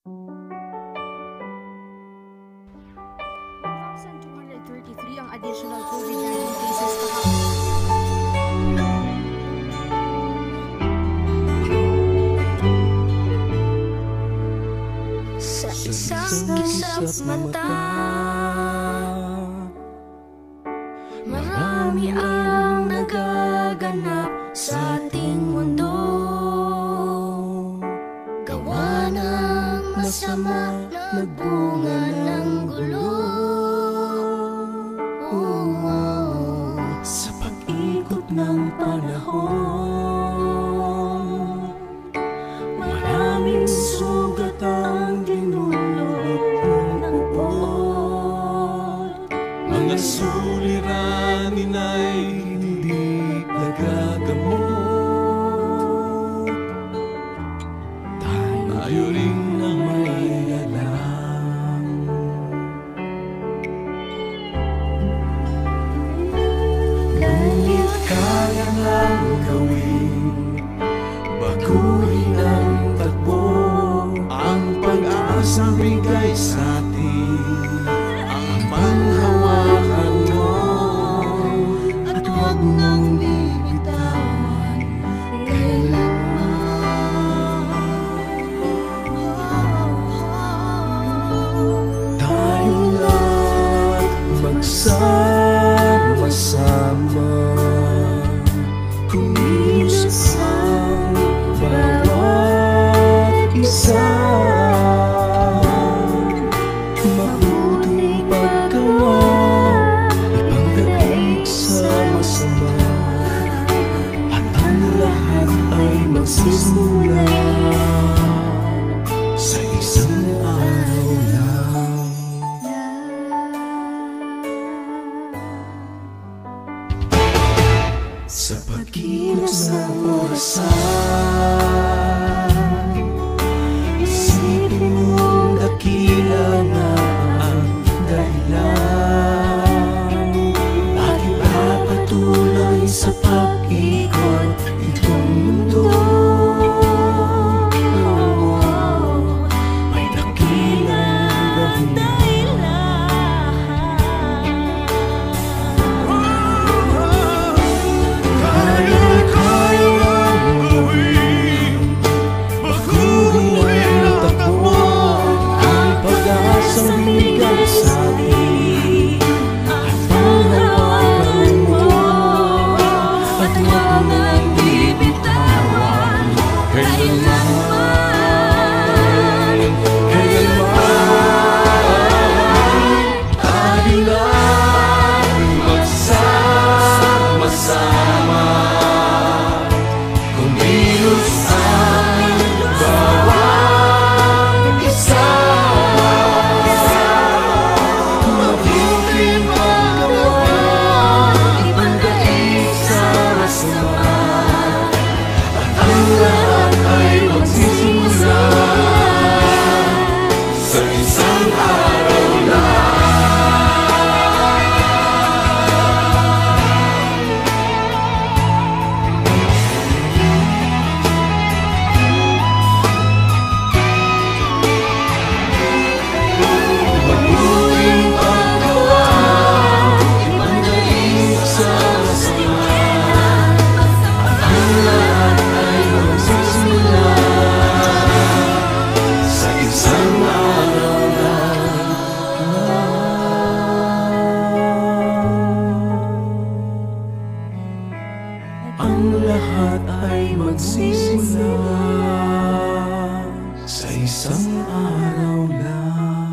1,233 ang additional COVID-19 cases kahapon. Sa isang kisap mata, marami ang nagaganap sa ating mundo. Gawa ng masama, nagbunga ng gulo. Sa pag-ikot ng panahon, maraming sugat ang dinulot ng pod. Mga suliranin ay hindi nagagamot. Tayo rin ang may alam. Ngunit kaya lang gawin, baguhin ang takbo. Ang pag-asang bigay sa atin, ang panghawakan mo. At huwag nang bibitawan kailanman. Tayo lahat magsama-sama, Kumilos ang bawat isa. Mabuting paggawa, ipangdaig sa masama, at ang lahat ay magsisimula sa isang araw lang. Sa pagkilos ng orasan, isipin mong dakila na ang dahilan. Bakit papatuloy sa pag-ikot itong mundo? May dakilang kaya lang gawin, baguhin ang takbo. Ang pag-asang binigay sa atin, at panghawakan mo. At huwag nang bibitawan kailanman. Tayo lang magsama-sama, kumilos ang bawat isa. Mabuting paggawa, ipangdaig sa masama, at ang lahat ay magsisimula sa isang araw lang. Mabuting paggawa, ipangdaig sa masama, at ang lahat ay magsisimula sa isang araw lang. Ang lahat ay magsisimula sa isang araw lang.